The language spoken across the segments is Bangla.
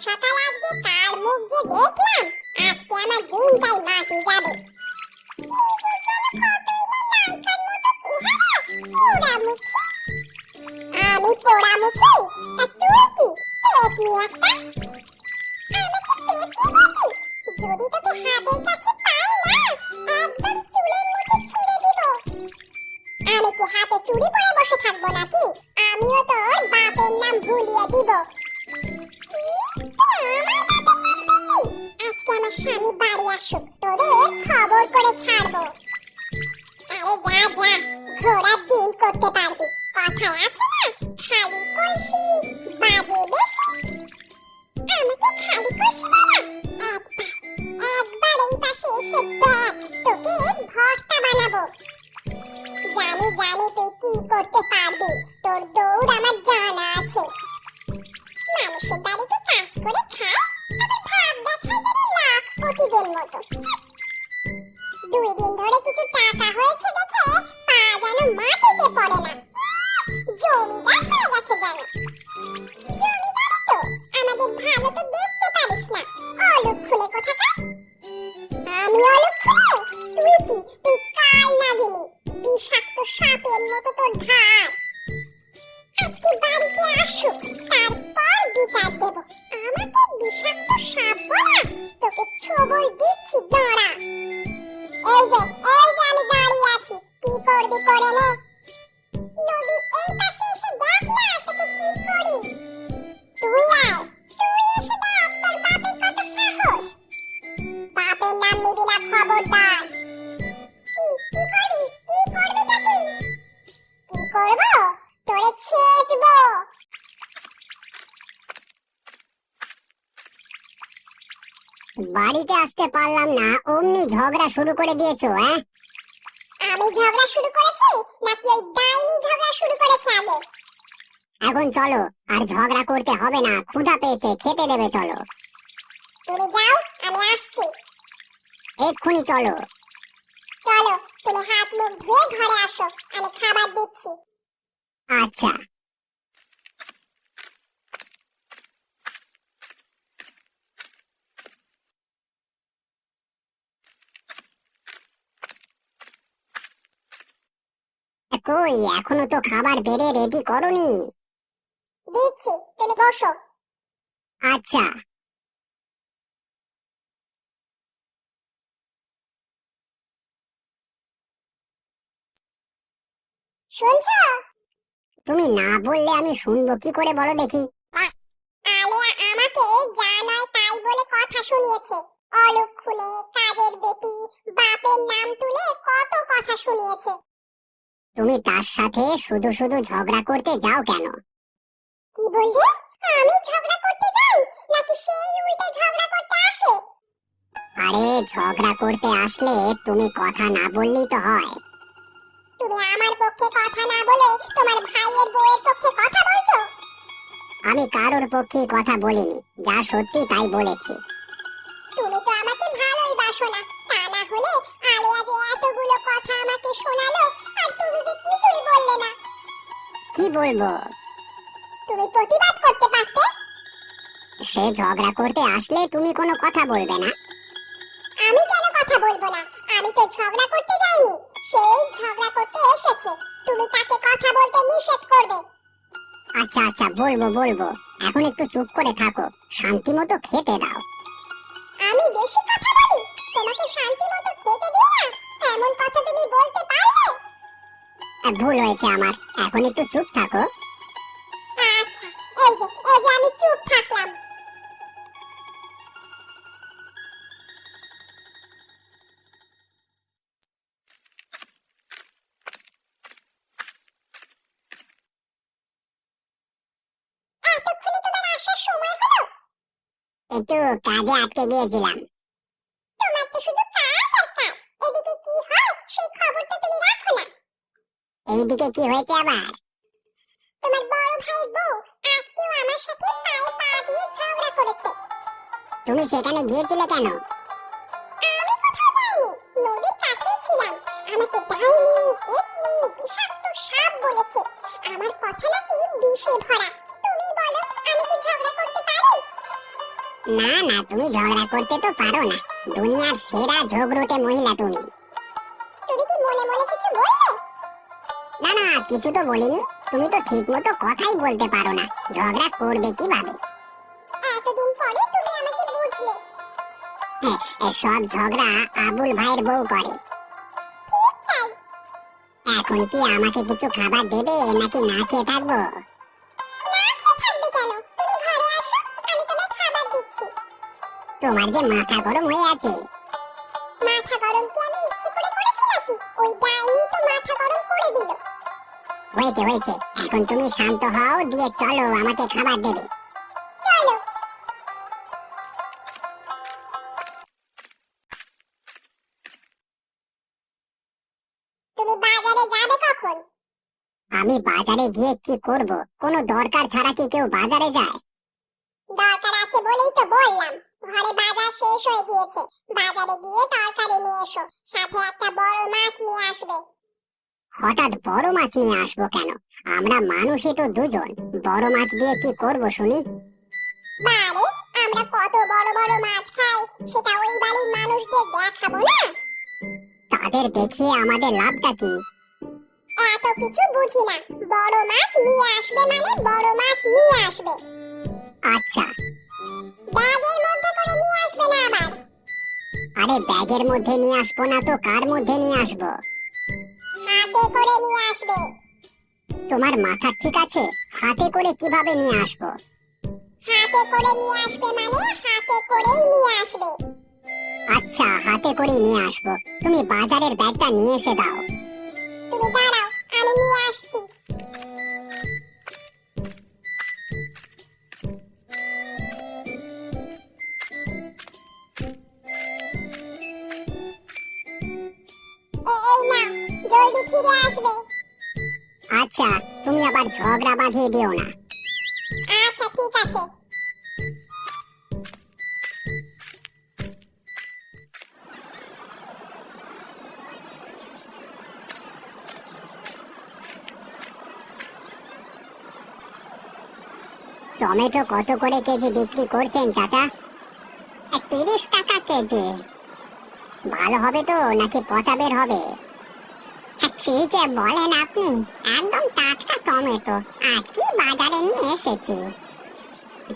সকাল আজকে কার মুখ যে দেখলাম, আজকে আমার দিনটাই মাটি যাবে। আমি পোড়ামুখী, আর তুই কি পেটনি একটা? আমাকে পেটনি বললি? যদি তোকে হাতের কাছে পাই না, একদম চুলের মুঠি ছুঁড়ে দিব। আমি কি হাতে চুড়ি পরে বসে থাকবো নাকি? আমিও তোর বাপের নাম ভুলিয়ে দিব। আজকে আমার স্বামী বাড়ি আসুক, তোরে খবর করে ছাড়বো। আরে যা যা, ঘোড়ার ডিম করতে পারবি। কথায় আছে না, খালি কলসি বাজে বেশি। আমাকে খালি কলসি বলা? একবার এই পাশে এসে দেখ, তোকে ভর্তা বানাবো। জানি জানি তুই কি করতে পারবি, তোর দৌড় আমার জানা আছে। মানুষের বাড়িতে কাজ করে খায়, আবার ভাব দেখায় যেন লাখপতিদের মতো। 2 দিন ধরে কিছু টাকা হয়েছে দেখে পা যেন মাটিতে পড়ে না। জমিদার হয়ে গেছে যেন। জমিদার তো আমাদের ভালো তো দেখতে পারিস না, অলক্ষণে কোথাকার। আমি অলক্ষণে? তুই কি? তুই কাল নাগিনি, বিষাক্ত সাপের মতো তোর ধার। আজকে বাড়িতে আসুক, তারপর বিচার দেব। আমাকে বিষাক্ত সাপ বলা? তোকে ছবল দিচ্ছি, দাঁড়া। এই যে আমি দাঁড়িয়ে আছি, কি করবি করে নে। নদীর এই পাশে এসে দেখ না, তোকে কি করি। তুই আয়, তুই এসে দেখ তোর বাপের কত সাহস। বাপের নাম নিবি না, খবরদার। কি করবি? কি করবিটা কি? কি করবো? তোরে ছেঁচবো। বাড়িতে আসতে পারলাম না, অমনি ঝগড়া শুরু করে দিয়েছো। আমি ঝগড়া শুরু করেছি নাকি ওই ডাইনি ঝগড়া শুরু করেছে আগে? এখন চলো, আর ঝগড়া করতে হবে না, ক্ষুধা পেয়েছে, খেতে দেবে, চলো। তুমি যাও, আমি আসছি। এক্ষুনি চলো। চলো, তুমি হাত মুখ ধুয়ে ঘরে আসো, আমি খাবার দিচ্ছি। আচ্ছা। কই, এখনো তো খাবার বেড়ে রেডি করনি। দিচ্ছি, তুমি বসো। আচ্ছা। শুনছো? তুমি না বললে আমি শুনবো কি করে, বলো দেখি। আলিয়া আমাকে যা নয় তাই বলে কথা শুনিয়েছে। অলক্ষণে, কাজের বেটি, বাপের নাম তুলে কত কথা শুনিয়েছে। তুমি তার সাথে শুধু শুধু ঝগড়া করতে যাও কেন? কি বললে? আমি ঝগড়া করতে যাই নাকি সেই উল্টো ঝগড়া করতে আসে? আরে ঝগড়া করতে আসলে তুমি কথা না বললেই তো হয়। তুমি আমার পক্ষে কথা না বলে তোমার ভাইয়ের বউয়ের পক্ষে কথা বলছো? আমি কারোর পক্ষে কথা বলিনি, যা সত্যি তাই বলেছি। তুমি তো আমাকে ভালোই বাসো না, তা না হলে আলিয়া যে এতগুলো কথা আমাকে শোনালো, আর তুমি যে কিছুই বললে না। কি বলবো? তুমি প্রতিবাদ করতে পারতে। সে ঝগড়া করতে আসলে তুমি কোনো কথা বলবে না। আমি কেন কথা বলবো না? আমি তো ঝগড়া করতে যাইনি, সেই ঝগড়া করতে এসেছে। তুমি তাকে কথা বলতে নিষেধ করবে? আচ্ছা আচ্ছা, বলবো বলবো, এখন একটু চুপ করে থাকো, শান্তি মতো খেতে দাও। আমি বেশি কথা বলি? তোমাকে শান্তি মতো খেতে দিই না, এমন কথা তুমি বলতে পারবে? ভুল হয়েছে আমার, এখন একটু চুপ থাকো। আচ্ছা, এই যে আমি চুপ থাকলাম। এতক্ষণে তোমার আসার সময় হলো? একটু কাজে আটকে গিয়েছিলাম। তোমার তো শুধু কাজ আর কাজ, এদিকে কি হয় সেই খবর তো তুমি রাখো না। এইদিকে কি হয়েছে আবার? তোমার বড় ভাইয়ের বউ আজকেও আমার সাথে পায়ে পা দিয়ে ঝগড়া করেছে। তুমি সেখানে গিয়েছিলে কেন? আমি কোথাও যাইনি, নদীর কাছেই ছিলাম। আমাকে ডাইনি, পেতনি, বিষাক্ত সাপ বলেছে। আমার কথা নাকি বিষে ভরা। তুমি বলো, আমি কি ঝগড়া করতে পারি? না না, তুমি ঝগড়া করতে তো পারো না। দুনিয়ার সেরা ঝগড়ুটে মহিলা তুমি। তুমি কি মনে মনে কিছু বললে? না না, কিছু তো বলিনি। তুমি তো ঠিক মতো কথাই বলতে পারো না, ঝগড়া করবে কিভাবে? এতদিন পরে তুমি আমাকে বুঝলে। হ্যাঁ, সব ঝগড়া আবুল ভাইয়ের বউ করে। ঠিক তাই। এখন কি আমাকে কিছু খাবার দেবে নাকি না খেয়ে থাকবো? না খেয়ে থাকবে কেন? তুমি ঘরে আসো, আমি তোমায় খাবার দিচ্ছি। তোমার যে মাথা গরম হয়ে আছে। মাথা গরম কি আমি ইচ্ছে করে করেছি নাকি? ওই ডাইনি তো মাথা গরম করে দিল। হয়েছে হয়েছে, এখন তুমি শান্ত হও, দিয়ে চলো আমাকে খাবার দেবে। চলো। তুমি বাজারে যাবে কখন? আমি বাজারে গিয়ে কি করব? কোনো দরকার ছাড়া কি কেউ বাজারে যায়? দরকার আছে বলেই তো বললাম। ঘরে বাজার শেষ হয়ে গিয়েছে, বাজারে গিয়ে তরকারি নিয়ে এসো, সাথে একটা বড় মাছ নিয়ে আসবে। হঠাৎ বড় মাছ নিয়ে আসবো কেন? আমরা মানুষই তো দুজন, বড় মাছ দিয়ে কি করব শুনি? বারে, আমরা কত বড় বড় মাছ খাই, সেটা ওই বাড়ির মানুষদের দেখাবো না? তাদের দেখিয়ে আমাদের লাভটা কি? এত কিছু বুঝি না। বড় মাছ নিয়ে আসবে মানে বড় মাছ নিয়ে আসবে। আচ্ছা। ব্যাগের মধ্যে করে নিয়ে আসবে না আবার। আরে ব্যাগের মধ্যে নিয়ে আসবো না তো কার মধ্যে নিয়ে আসবো? হাতে করে নিয়ে আসবে। তোমার মাথা ঠিক আছে? হাতে করে কিভাবে নিয়ে আসবো? হাতে করে নিয়ে আসবে মানে হাতে করেই নিয়ে আসবে। আচ্ছা, হাতে করেই নিয়ে আসবো। তুমি বাজারের ব্যাগটা নিয়ে এসে দাও। তুমি দাঁড়াও, আমি নিয়ে আসছি। এই নাও, জলদি ফিরে আসবে। আচ্ছা, তুমি আবার ঝগড়া বাঁধিয়ে দিও না। আচ্ছা ঠিক আছে। টমেটো কত করে কেজি বিক্রি করছেন চাচা? 30 টাকা কেজি। ভালো হবে তো নাকি পচা বের হবে? কি যে বলেন আপনি, একদম টাটকা টমেটো, আজকে বাজারে নিয়ে এসেছি।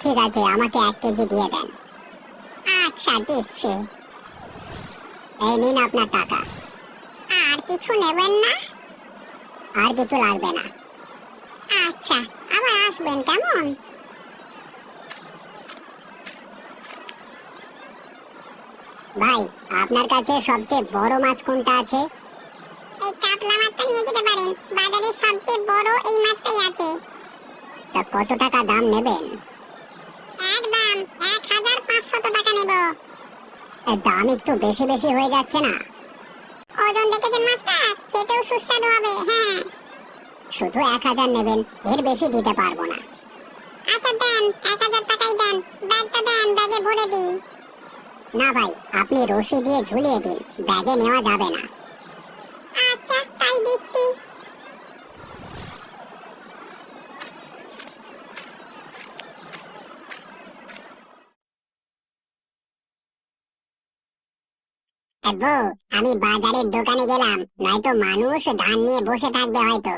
ঠিক আছে, আমাকে 1 কেজি দিয়ে দেন। আচ্ছা, দিচ্ছি। এই নিন আপনার টাকা। আর কিছু নেবেন না? আর কিছু লাগবে না। আচ্ছা, আবার আসবেন কেমন? ভাই, আপনার কাছে সবচেয়ে বড় মাছ কোনটা আছে? এই কাতলা মাছটা নিয়ে যেতে পারেন, বাজারে সবচেয়ে বড় এই মাছটাই আছে। তা কত টাকা দাম নেবেন? একদম 1500 টাকা নেব। দাম একটু বেশি বেশি হয়ে যাচ্ছে না? ওজন দেখেছেন মাছটা? খেতেও সুস্বাদু হবে। হ্যাঁ। শুধু 1000 নেবেন, এর বেশি দিতে পারবো না। আচ্ছা দেন, 1000 টাকাই দেন। ব্যাগটা দেন, ব্যাগে ভরে দিই। না ভাই, আপনি রশি দিয়ে ঝুলিয়ে দিন, ব্যাগে নেওয়া যাবে না। আচ্ছা, তাই দিচ্ছি। বউ, আমি বাজারের দোকানে গেলাম, নয়তো মানুষ ধান নিয়ে বসে থাকবে হয়তো।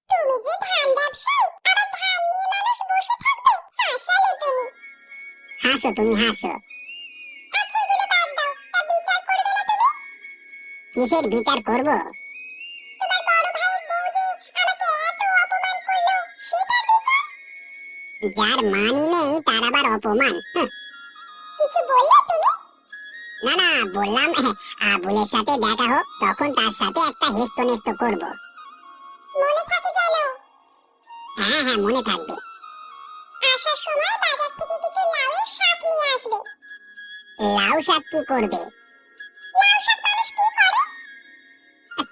তুমি যে ধান ব্যবসায়ী, আবার ধান নিয়ে মানুষ বসে থাকবে? হাসালে তুমি। হাসো তুমি, হাসো। আচ্ছা এগুলো বাদ দাও, তা বিচার করবে না তুমি? কিসের বিচার করব? তোমার বড় ভাইয়ের বউ যে আমাকে এত অপমান করলো, সেটার বিচার। যার মানই নেই তার আবার অপমান? কিছু বললে তুমি? না না, বললাম আবুলের সাথে দেখা হোক, তখন তার সাথে একটা হেস্তনেস্ত করব। মনে থাকে যেন। হ্যাঁ হ্যাঁ, মনে থাকবে। আসার সময় বাজার থেকে কিছু লাউয়ের শাক নিয়ে আসবে। লাউ শাক কি করবে? লাউ শাক মানুষ কি করে?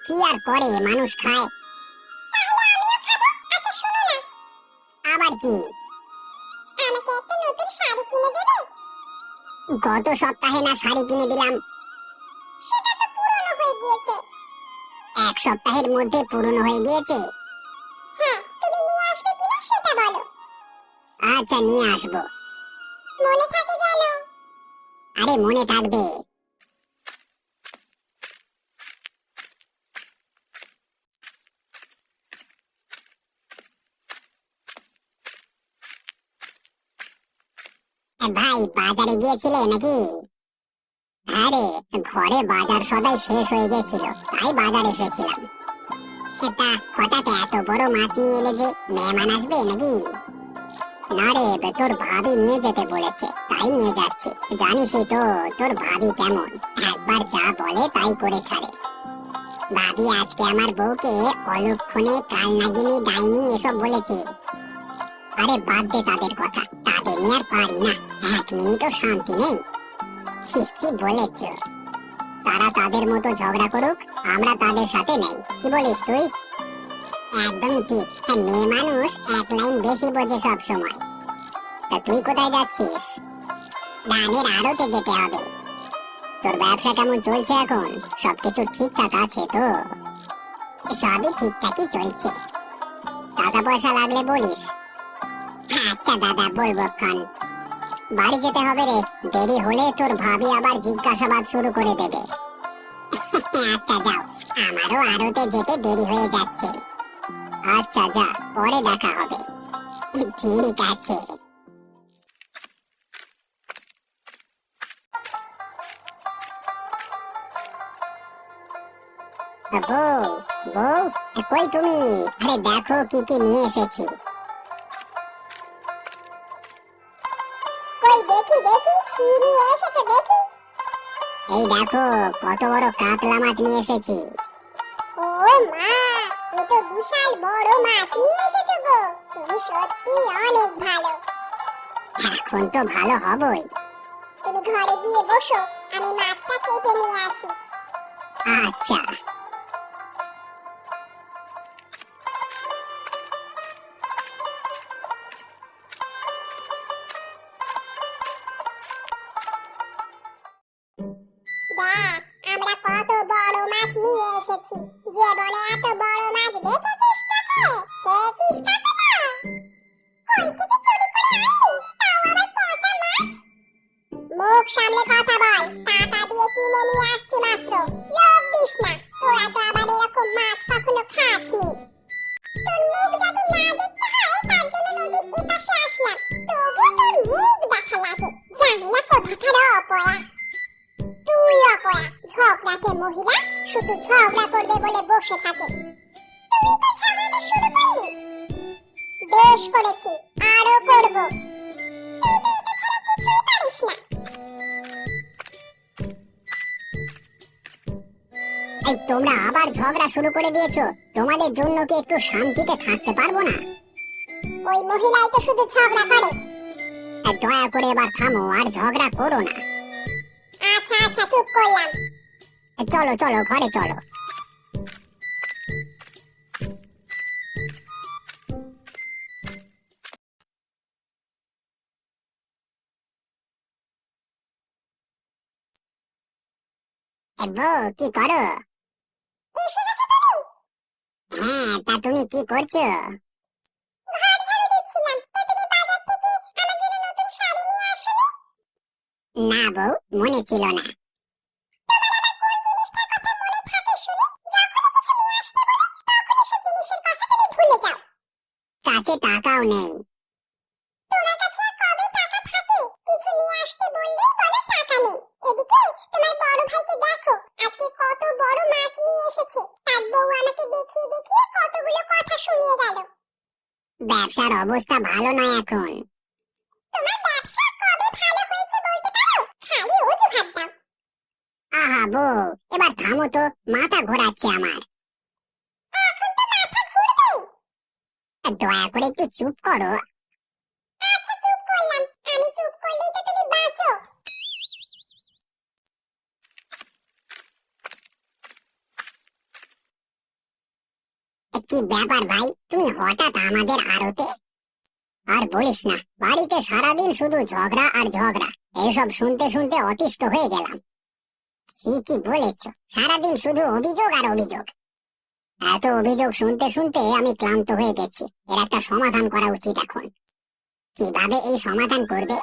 কি আর করে, মানুষ খায়। তাহলে আমিও খাবো। আচ্ছা শোনো না, আবার কি? আমাকে একটা নতুন শাড়ি কিনে দেবে? গত সপ্তাহে না শাড়ি কিনে দিলাম? সেটা তো পুরনো হয়ে গিয়েছে। 1 সপ্তাহের মধ্যে পুরনো হয়ে গিয়েছে? হ্যাঁ, তুমি নিয়ে আসবে কিনা সেটা বলো। আচ্ছা, নিয়ে আসবো। মনে থাকে যেন। আরে মনে থাকবে। ভাই বাজারে গিয়েছিলে নাকি? আরে ঘরে বাজার সদাই শেষ হয়ে গেছিল, তাই বাজার এসেছিলাম। তা হঠাৎ এত বড় মাছ নিয়ে এলে যে, মেহমান আসবে নাকি? না রে, তোর ভাবি নিয়ে যেতে বলেছে, তাই নিয়ে যাচ্ছি। জানিসই তো তোর ভাবি কেমন, একবার যা বলে তাই করে ছাড়ে। ভাবি আজকে আমার বউকে অলক্ষণে কাল নাগিনী ডাইনি এসব বলেছে। আরে বাদ দে তাদের কথা, তাদের নিয়ে আর পারি না, এক মিনিটও শান্তি নেই। কি বলেছ? তারা তাদের মতো ঝগড়া করুক, আমরা তাদের সাথে নেই। কি বলিস তুই? একদমই ঠিক। মেয়ে মানুষ এক লাইন বেশি বোঝে সব সময়। তা তুই কোথায় যাচ্ছিস? ধানের আড়তে যেতে হবে। তোর ব্যবসা কেমন চলছে এখন? সবকিছু ঠিকঠাক আছে তো? সবই ঠিকঠাকই চলছে। টাকা পয়সা লাগলে বলিস। আচ্ছা দাদা, বলবো ক্ষণ। বাড়ি যেতে হবে রে, দেরি হলে তোর ভাবি আবার জিজ্ঞাসাবাদ শুরু করে দেবে। আচ্ছা যাও, আমারও আড়তে যেতে দেরি হয়ে যাচ্ছে। আচ্ছা যা, পরে দেখা হবে। ঠিক আছে। বউ, বউ, কই তুমি? আরে দেখো কি কি নিয়ে এসেছি। কই দেখি দেখি, কি নিয়ে এসেছো দেখি। এই দেখো কত বড় কাতলা মাছ নিয়ে এসেছি। ও মা, এ তো বিশাল বড় মাছ নিয়ে এসেছো গো। তুমি সত্যি অনেক ভালো। এখন তো ভালো হবই। তুমি ঘরে গিয়ে বসো, আমি মাছটা কেটে নিয়ে আসি। আচ্ছা। দেখ, আমরা কত বড় মাছ নিয়ে এসেছি। জীবনে এত বড় মাছ দেখেছিস তোকে? খেয়েছিস কখনো? কই থেকে চুরি করে আনলি, তাও আবার পচা মাছ? মুখ সামলে কথা বল, টাকা দিয়ে কিনে নিয়ে আসছি মাত্র। লোভ দিস না, তোরা তো আবার এরকম মাছ কখনো খাসনি। তোর মুখ যাতে না দেখতে হয়, তার জন্য নদীর এপাশে আসলাম। তবু তোর মুখ দেখা লাগে, জানি না কোথাকার অপয়া। তুই অপয়া, ঝগড়াটে মহিলা, শুধু ঝগড়া করবে বলে বসে থাকে। তুই তো ঝগড়াটা শুরু করলি। বেশ করেছি, আরো করব। তুই তো এটা ছাড়া কিছুই পারিস না। এই তোমরা আবার ঝগড়া শুরু করে দিয়েছো। তোমাদের জন্য কি একটু শান্তিতে থাকতে পারবো না? ওই মহিলাই তো শুধু ঝগড়া করে। দয়া করে এবার থামো, আর ঝগড়া করো না। আচ্ছা আচ্ছা, চুপ করলাম। চলো চলো, ঘরে চলো। বউ, কি করো? এসে গেছো তুমি? হ্যাঁ, তা তুমি কি করছো? ঘর ঝাড়ু দিচ্ছিলাম। তো তুমি বাজার থেকে আমার জন্য নতুন শাড়ি নিয়ে আসোনি? না বউ, মনে ছিল না। তোমার আবার কোন জিনিসটার কথা মনে থাকে শুনি? যখনই কিছু নিয়ে আসতে বলি, তখনই সেই জিনিসের কথা তুমি ভুলে যাও। কাছে টাকাও নেই। তোমার কাছে আর কবে টাকা থাকে? কিছু নিয়ে আসতে বললেই বলো টাকা নেই। এদিকে তোমার বড় ভাইকে দেখো, আজকে কত বড় মাছ নিয়ে এসেছে। তার বউ আমাকে দেখিয়ে দেখিয়ে কতগুলো কথা শুনিয়ে গেল। ব্যবসার অবস্থা ভালো নয় এখন। তোমার ব্যবসা কবে ভালো হয়েছে বলতে পারো? খালি অজুহাত দাও। আহা বউ, এবার থামো তো, মাথা ঘোরাচ্ছে আমার। এখন তো মাথা ঘুরবেই। দয়া করে একটু চুপ করো। আচ্ছা চুপ করলাম, আমি চুপ করলেই তো তুমি বাঁচো। কি ব্যাপার ভাই, তুমি হঠাৎ আমাদের আড়তে? আর বলিস না, বাড়িতে সারাদিন শুধু ঝগড়া আর ঝগড়া। এইসব শুনতে শুনতে অতিষ্ঠ হয়ে গেলাম। কি বলেছ? সারাদিন শুধু অভিযোগ আর অভিযোগ। এত অভিযোগ শুনতে শুনতে আমি ক্লান্ত হয়ে গেছি। এর একটা সমাধান করা উচিত এখন। কিভাবে এই সমাধান করবে?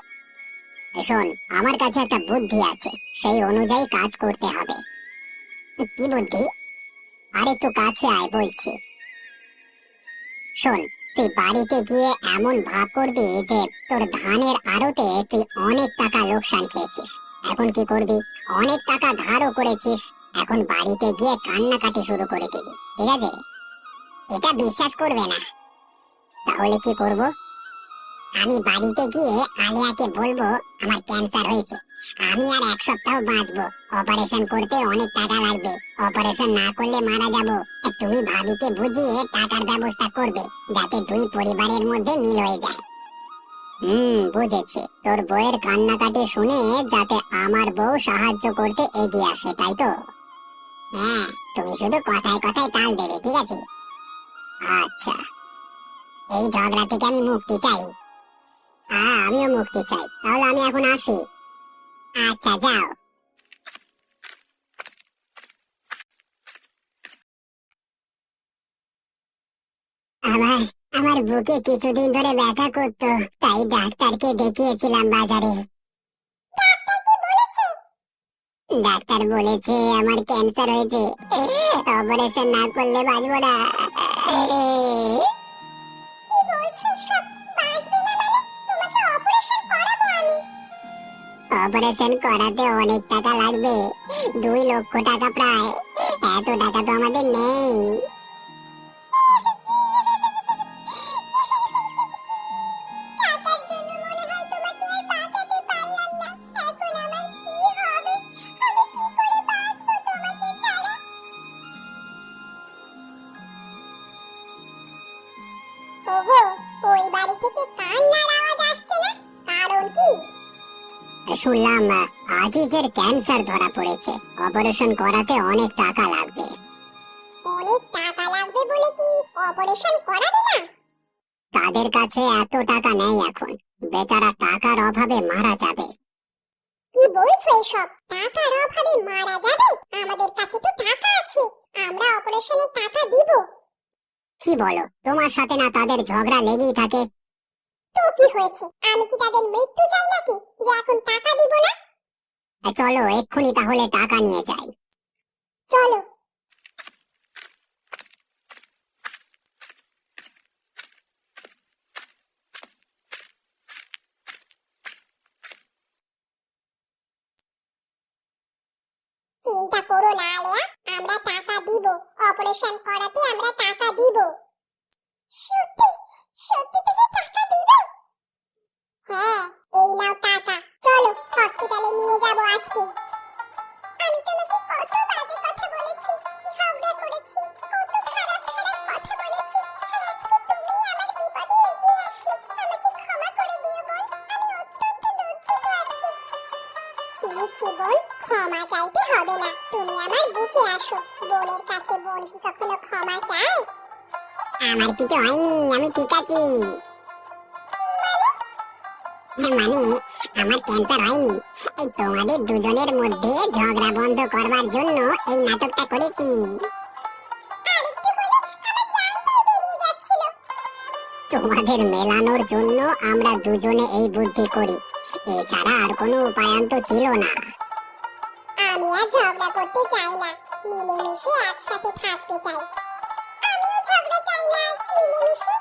শোন, আমার কাছে একটা বুদ্ধি আছে, সেই অনুযায়ী কাজ করতে হবে। কি বুদ্ধি? আর একটু কাছে আয় বলছি। শোন, তুই বাড়িতে গিয়ে এমন ভাব করবি যে তোর ধানের আড়তে তুই অনেক টাকা লোকসান খেয়েছিস। এখন কি করবি? অনেক টাকা ধারও করেছিস, এখন বাড়িতে গিয়ে কান্নাকাটি শুরু করে দিবি, ঠিক আছে? এটা বিশ্বাস করবে না, তাহলে কি করব? আমি বাড়িতে গিয়ে আলিয়াকে বলবো আমার ক্যান্সার হয়েছে, আমি আর 1 সপ্তাহ বাঁচবো, অপারেশন করতে অনেক টাকা লাগবে, অপারেশন না করলে মারা যাব। তুমি ভাবিকে বুঝিয়ে টাকার ব্যবস্থা করবে, যাতে দুই পরিবারের মধ্যে মিল হয়ে যায়। বুঝেছি। তোর বউয়ের কান্নাকাটি শুনে যাতে আমার বউ সাহায্য করতে এগিয়ে আসে, তাই তো? হ্যাঁ, তুমি শুধু কথায় কথায় তাল দেবে, ঠিক আছে? আচ্ছা, এই ঝগড়া থেকে আমি মুক্তি চাই। হ্যাঁ, আমিও মুক্তি চাই। তাহলে আমি এখন আসি। আচ্ছা, যাও। আমার আমার বুকে কিছুদিন ধরে ব্যথা করতো, তাই ডাক্তারকে দেখিয়েছিলাম বাজারে। ডাক্তার বলেছে আমার ক্যান্সার হয়েছে, অপারেশন না করলে বাঁচবো না। কি বলছো এসব? বাঁচবে না মানে? তোমাকে অপারেশন করাবো আমি। অপারেশন করাতে অনেক টাকা লাগবে, 2 লক্ষ টাকা প্রায়। এত টাকা তো আমাদের নেই। টাকার জন্য মনে হয় তোমাকে আর বাঁচাতে পারলাম না। এখন আমার কি হবে? আমি কি করে বাঁচবো তোমাকে ছাড়া? ওগো, ওই বাড়ি থেকে কান্নার আওয়াজ আসছে না, কারণ কি? শুনলাম আজিজের ক্যান্সার ধরা পড়েছে, অপারেশন করাতে অনেক টাকা লাগবে। অনেক টাকা লাগবে বলে কি অপারেশন করাবে না? তাদের কাছে এত টাকা নেই এখন, বেচারা টাকার অভাবে মারা যাবে। কি বলছো এসব? টাকার অভাবে মারা যাবে? আমাদের কাছে তো টাকা আছে, আমরা অপারেশনের টাকা দিব। কি বলো? তোমার সাথে না তাদের ঝগড়া লেগেই থাকে। তো কি হয়েছে? আমি কি তাদের মৃত্যু চাই নাকি যে এখন টাকা দিব না? চলো এক্ষুনি তাহলে টাকা নিয়ে যাই। চলো। চিন্তা করো না আলেয়া, আমরা টাকা দিব, অপারেশন করাতে আমরা টাকা দিব। সত্যি? সত্যি তুমি টাকা দিবে? হ্যাঁ, এই নাও টাকা, চলো হসপিটালে নিয়ে যাব আজকে। আমি তোমাকে কত বাজে কথা বলেছি, ঝগড়া করেছি, কত খারাপ খারাপ কথা বলেছি, আর আজকে তুমি আমার বিপদে এগিয়ে আসলে। আমাকে ক্ষমা করে দিও বোন, আমি অত্যন্ত লজ্জিত আজকে। ছি ছি বোন, ক্ষমা চাইতে হবে না, তুমি আমার বুকে আসো। বোনের কাছে বোন কি কখনো ক্ষমা চায়? আমার কিছু হয়নি, আমি ঠিক আছি। মানে আমার ক্যান্সার হয়নি, এই তোমাদের দুজনের মধ্যে ঝগড়া বন্ধ করবার জন্য এই নাটকটা করেছি। আরেকটু হলে আমার জানটাই বেরিয়ে যাচ্ছিল। তোমাদের মেলানোর জন্য আমরা দুজনে এই বুদ্ধি করি, এছাড়া আর কোনো উপায়ন্ত ছিল না। আমি আর ঝগড়া করতে চাই না, মিলেমিশে একসাথে থাকতে চাই। আমিও ঝগড়া চাই না, মিলেমিশে